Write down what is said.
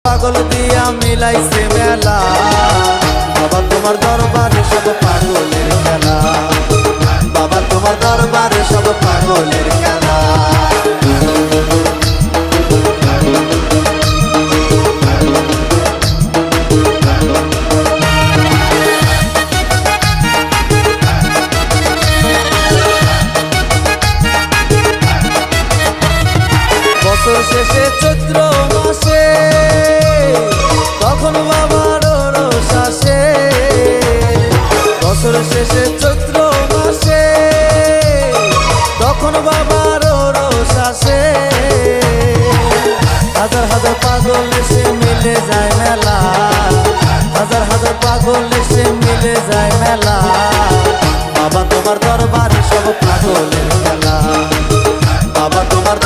পাগল দিয়া মিলাইছে মেলা, বাবা তোমার দরবারে সব পাগলের খেলা, বাবা তোমার দরবারে সব পাগলের খেলা। বছর শেষে চৈত্র মাসে তখন বাবার রোষ আসে, বছর শেষে চৈত্র মাসে তখন বাবার রোষ আসে। হাজার হাজার পাগল এসে মিলে যায় মেলা, হাজার হাজার পাগল এসে মিলে যায় মেলা, বাবা তোমার দরবারে সব পাগলের খেলা, বাবা তোমার